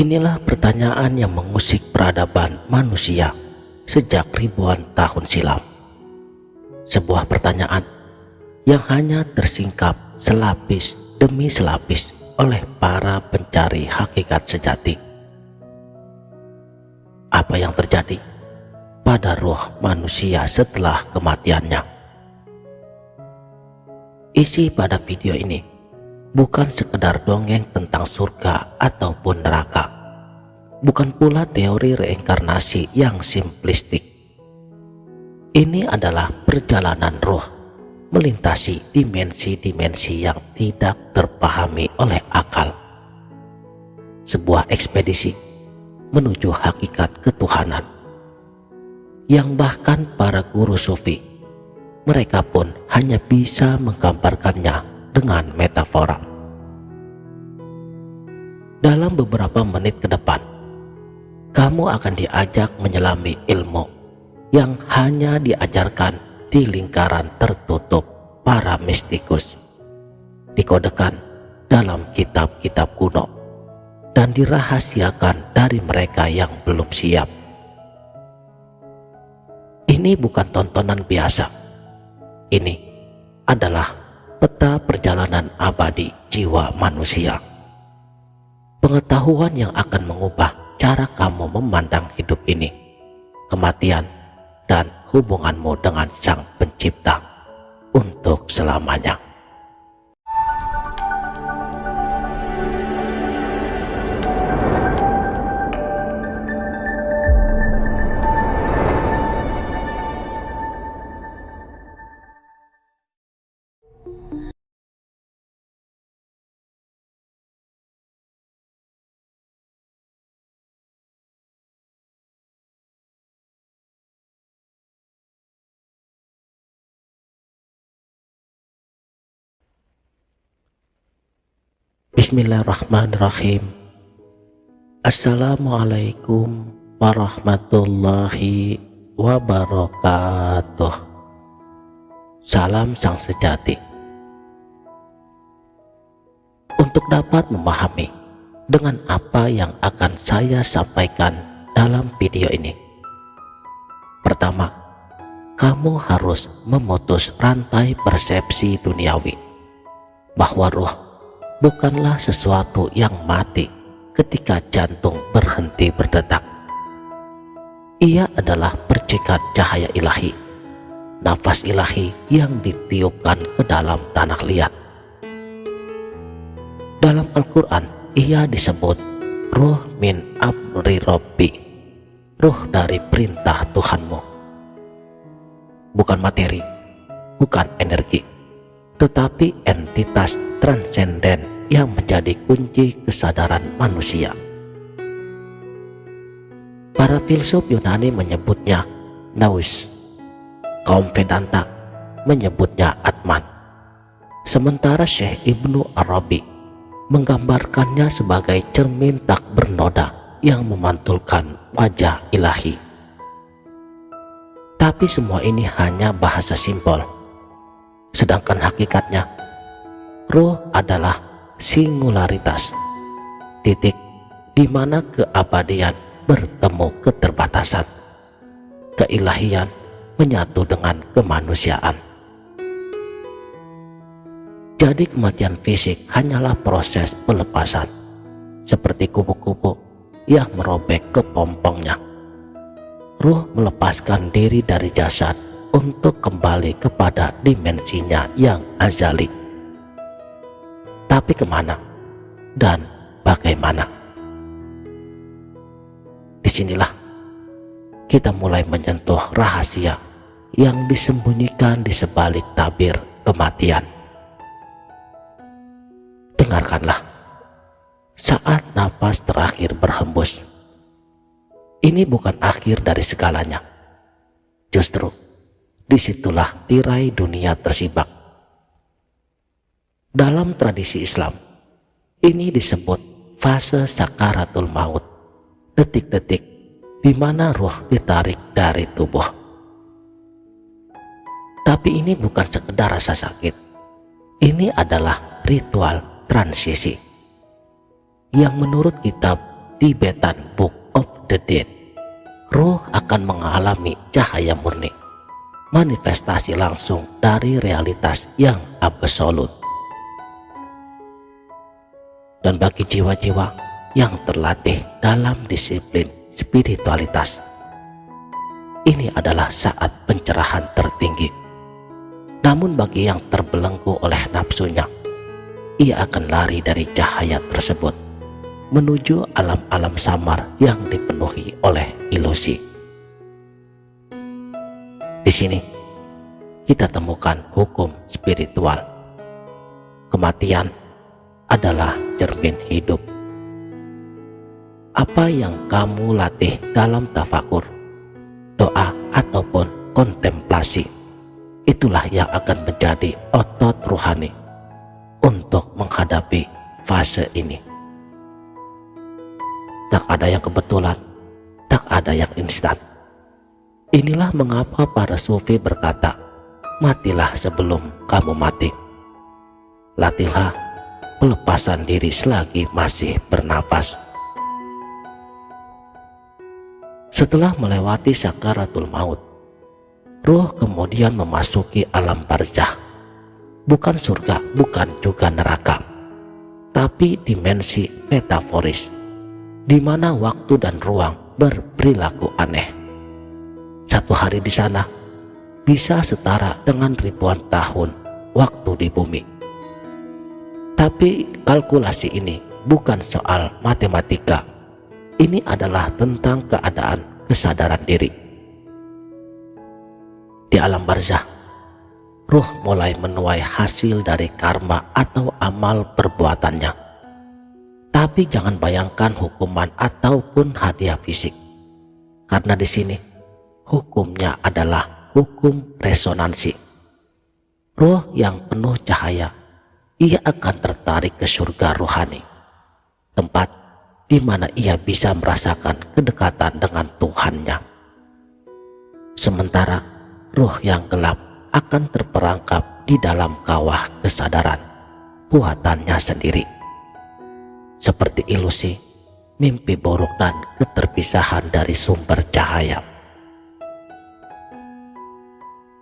Inilah pertanyaan yang mengusik peradaban manusia sejak ribuan tahun silam. Sebuah pertanyaan yang hanya tersingkap selapis demi selapis oleh para pencari hakikat sejati. Apa yang terjadi pada ruh manusia setelah kematiannya? Isi pada video ini bukan sekedar dongeng tentang surga ataupun neraka, bukan pula teori reinkarnasi yang simplistik. Ini adalah perjalanan ruh melintasi dimensi-dimensi yang tidak terpahami oleh akal. Sebuah ekspedisi menuju hakikat ketuhanan yang bahkan para guru sufi, mereka pun hanya bisa menggambarkannya dengan metafora. Dalam beberapa menit ke depan, kamu akan diajak menyelami ilmu yang hanya diajarkan di lingkaran tertutup para mistikus, dikodekan dalam kitab-kitab kuno, dan dirahasiakan dari mereka yang belum siap. Ini bukan tontonan biasa. Ini adalah peta perjalanan abadi jiwa manusia. Pengetahuan yang akan mengubah cara kamu memandang hidup ini, kematian, dan hubunganmu dengan Sang Pencipta untuk selamanya. Bismillahirrahmanirrahim. Assalamualaikum warahmatullahi wabarakatuh. Salam Sang Sejati. Untuk dapat memahami dengan apa yang akan saya sampaikan dalam video ini, pertama, kamu harus memutus rantai persepsi duniawi bahwa ruh bukanlah sesuatu yang mati ketika jantung berhenti berdetak. Ia adalah percikan cahaya ilahi, nafas ilahi yang ditiupkan ke dalam tanah liat. Dalam Al-Quran, ia disebut ruh min amri Rabbi, ruh dari perintah Tuhanmu. Bukan materi, bukan energi, tetapi entitas transenden yang menjadi kunci kesadaran manusia. Para filsuf Yunani menyebutnya nous, kaum Vedanta menyebutnya Atman, sementara Syekh Ibnu Arabi menggambarkannya sebagai cermin tak bernoda yang memantulkan wajah ilahi. Tapi semua ini hanya bahasa simpel, sedangkan hakikatnya ruh adalah singularitas, titik di mana keabadian bertemu keterbatasan, keilahian menyatu dengan kemanusiaan. Jadi kematian fisik hanyalah proses pelepasan, seperti kupu-kupu yang merobek kepompongnya. Ruh melepaskan diri dari jasad untuk kembali kepada dimensinya yang azali. Tapi kemana dan bagaimana? Disinilah kita mulai menyentuh rahasia yang disembunyikan di sebalik tabir kematian. Dengarkanlah, saat nafas terakhir berhembus, ini bukan akhir dari segalanya. Justru disitulah tirai dunia tersibak. Dalam tradisi Islam, ini disebut fase sakaratul maut, detik-detik di mana ruh ditarik dari tubuh. Tapi ini bukan sekedar rasa sakit. Ini adalah ritual transisi yang menurut kitab Tibetan Book of the Dead, roh akan mengalami cahaya murni, manifestasi langsung dari realitas yang absolut. Dan bagi jiwa-jiwa yang terlatih dalam disiplin spiritualitas, ini adalah saat pencerahan tertinggi. Namun bagi yang terbelenggu oleh nafsunya, ia akan lari dari cahaya tersebut menuju alam-alam samar yang dipenuhi oleh ilusi. Di sini kita temukan hukum spiritual. Kematian adalah cermin hidup. Apa yang kamu latih dalam tafakur, doa ataupun kontemplasi, itulah yang akan menjadi otot rohani untuk menghadapi fase ini. Tak ada yang kebetulan, tak ada yang instan. Inilah mengapa para sufi berkata, matilah sebelum kamu mati. Latihlah pelepasan diri selagi masih bernapas. Setelah melewati sakaratul maut, ruh kemudian memasuki alam barzah. Bukan surga, bukan juga neraka, tapi dimensi metaforis, di mana waktu dan ruang berperilaku aneh. Satu hari di sana bisa setara dengan ribuan tahun waktu di bumi. Tapi kalkulasi ini bukan soal matematika. Ini adalah tentang keadaan kesadaran diri. Di alam barzah, ruh mulai menuai hasil dari karma atau amal perbuatannya. Tapi jangan bayangkan hukuman ataupun hadiah fisik, karena di sini hukumnya adalah hukum resonansi. Ruh yang penuh cahaya, ia akan tertarik ke surga rohani, tempat di mana ia bisa merasakan kedekatan dengan Tuhannya. Sementara ruh yang gelap akan terperangkap di dalam kawah kesadaran buatannya sendiri, seperti ilusi, mimpi buruk dan keterpisahan dari sumber cahaya.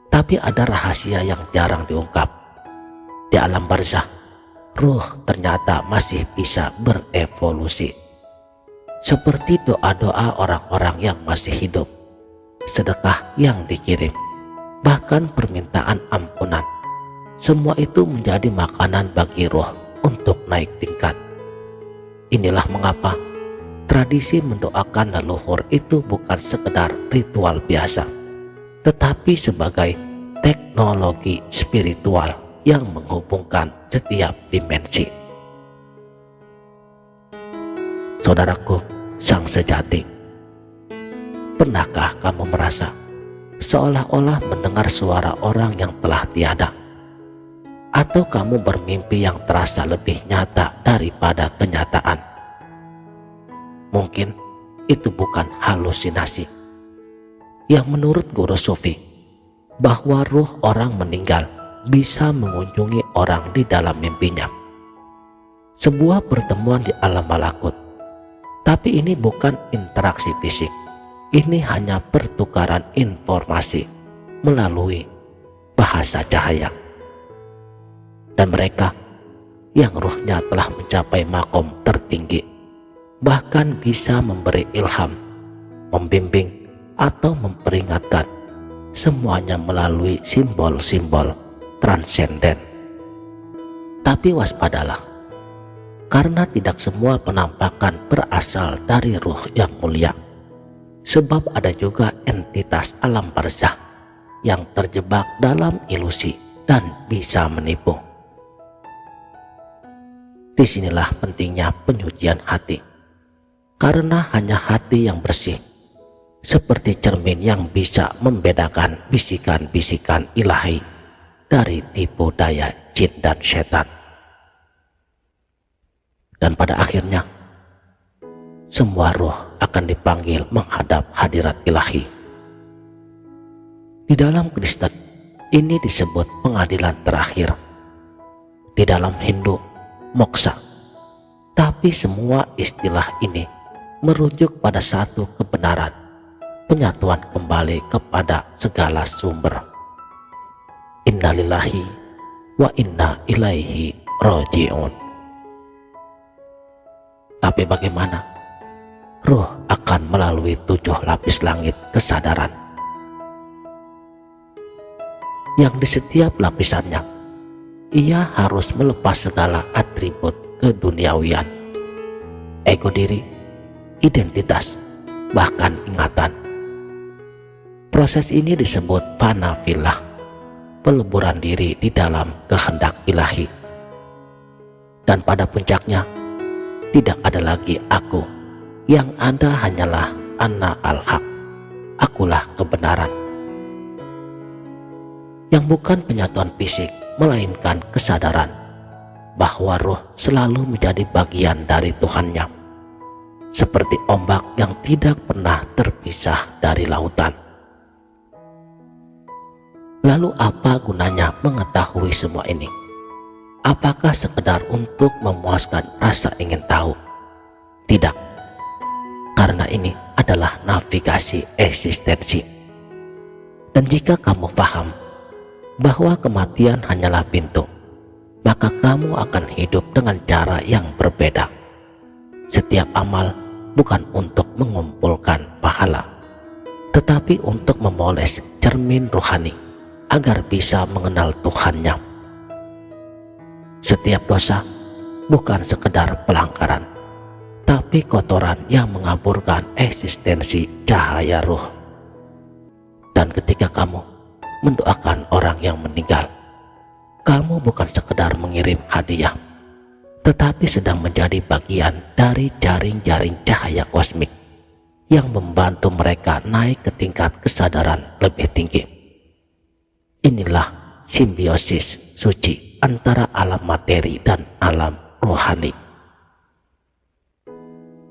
Tapi ada rahasia yang jarang diungkap. Di alam barzah, ruh ternyata masih bisa berevolusi. Seperti doa-doa orang-orang yang masih hidup, sedekah yang dikirim, bahkan permintaan ampunan. Semua itu menjadi makanan bagi ruh untuk naik tingkat. Inilah mengapa tradisi mendoakan leluhur itu bukan sekedar ritual biasa, tetapi sebagai teknologi spiritual yang menghubungkan setiap dimensi. Saudaraku sang sejati, pernahkah kamu merasa seolah-olah mendengar suara orang yang telah tiada? Atau kamu bermimpi yang terasa lebih nyata daripada kenyataan? Mungkin itu bukan halusinasi. Yang menurut guru sufi, bahwa ruh orang meninggal bisa mengunjungi orang di dalam mimpinya. Sebuah pertemuan di alam malakut. Tapi ini bukan interaksi fisik. Ini hanya pertukaran informasi melalui bahasa cahaya. Dan mereka yang ruhnya telah mencapai makom tertinggi bahkan bisa memberi ilham, membimbing, atau memperingatkan, semuanya melalui simbol-simbol transenden. Tapi waspadalah, karena tidak semua penampakan berasal dari ruh yang mulia. Sebab ada juga entitas alam barzah yang terjebak dalam ilusi dan bisa menipu. Disinilah pentingnya penyucian hati, karena hanya hati yang bersih, seperti cermin yang bisa membedakan bisikan-bisikan ilahi dari tipu daya jin dan setan. Dan pada akhirnya, semua ruh akan dipanggil menghadap hadirat ilahi. Di dalam Kristen, ini disebut pengadilan terakhir. Di dalam Hindu, moksa. Tapi semua istilah ini merujuk pada satu kebenaran, penyatuan kembali kepada segala sumber. Innalillahi wa inna ilaihi raji'un. Tapi bagaimana? Ruh akan melalui 7 lapis langit kesadaran, yang di setiap lapisannya ia harus melepas segala atribut keduniawian, ego diri, identitas, bahkan ingatan. Proses ini disebut fana fillah, peleburan diri di dalam kehendak ilahi. Dan pada puncaknya tidak ada lagi aku, yang ada hanyalah ana al-haq, akulah kebenaran, yang bukan penyatuan fisik melainkan kesadaran bahwa ruh selalu menjadi bagian dari Tuhannya, seperti ombak yang tidak pernah terpisah dari lautan. Lalu apa gunanya mengetahui semua ini? Apakah sekedar untuk memuaskan rasa ingin tahu? Tidak, karena ini adalah navigasi eksistensi. Dan jika kamu paham bahwa kematian hanyalah pintu, maka kamu akan hidup dengan cara yang berbeda. Setiap amal bukan untuk mengumpulkan pahala, tetapi untuk memoles cermin rohani agar bisa mengenal Tuhannya. Setiap dosa bukan sekedar pelanggaran, tapi kotoran yang mengaburkan eksistensi cahaya ruh. Dan ketika kamu mendoakan orang yang meninggal, kamu bukan sekedar mengirim hadiah, tetapi sedang menjadi bagian dari jaring-jaring cahaya kosmik yang membantu mereka naik ke tingkat kesadaran lebih tinggi. Inilah simbiosis suci antara alam materi dan alam rohani.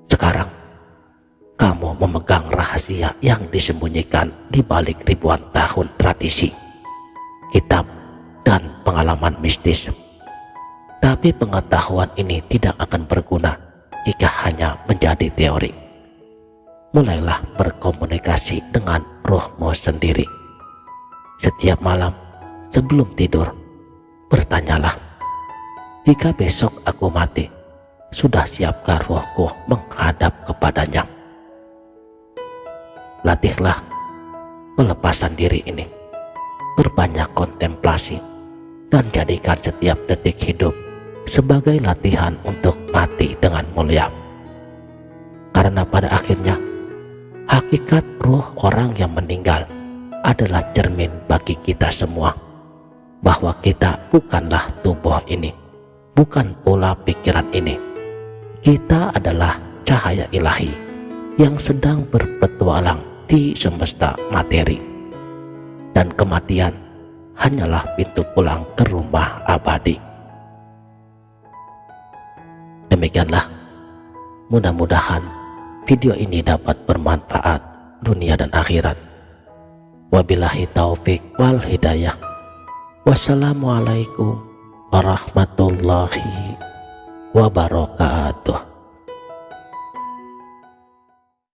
Sekarang kamu memegang rahasia yang disembunyikan di balik ribuan tahun tradisi, kitab, dan pengalaman mistis. Tapi pengetahuan ini tidak akan berguna jika hanya menjadi teori. Mulailah berkomunikasi dengan rohmu sendiri. Setiap malam sebelum tidur, bertanyalah, jika besok aku mati, sudah siapkah rohku menghadap kepadanya? Latihlah pelepasan diri ini, berbanyak kontemplasi, dan jadikan setiap detik hidup sebagai latihan untuk mati dengan mulia. Karena pada akhirnya, hakikat ruh orang yang meninggal adalah cermin bagi kita semua, bahwa kita bukanlah tubuh ini, bukan pola pikiran ini. Kita adalah cahaya ilahi yang sedang berpetualang di semesta materi, dan kematian hanyalah pintu pulang ke rumah abadi. Demikianlah, mudah-mudahan video ini dapat bermanfaat dunia dan akhirat. Wabillahi taufik wal hidayah. Wassalamualaikum warahmatullahi wabarakatuh.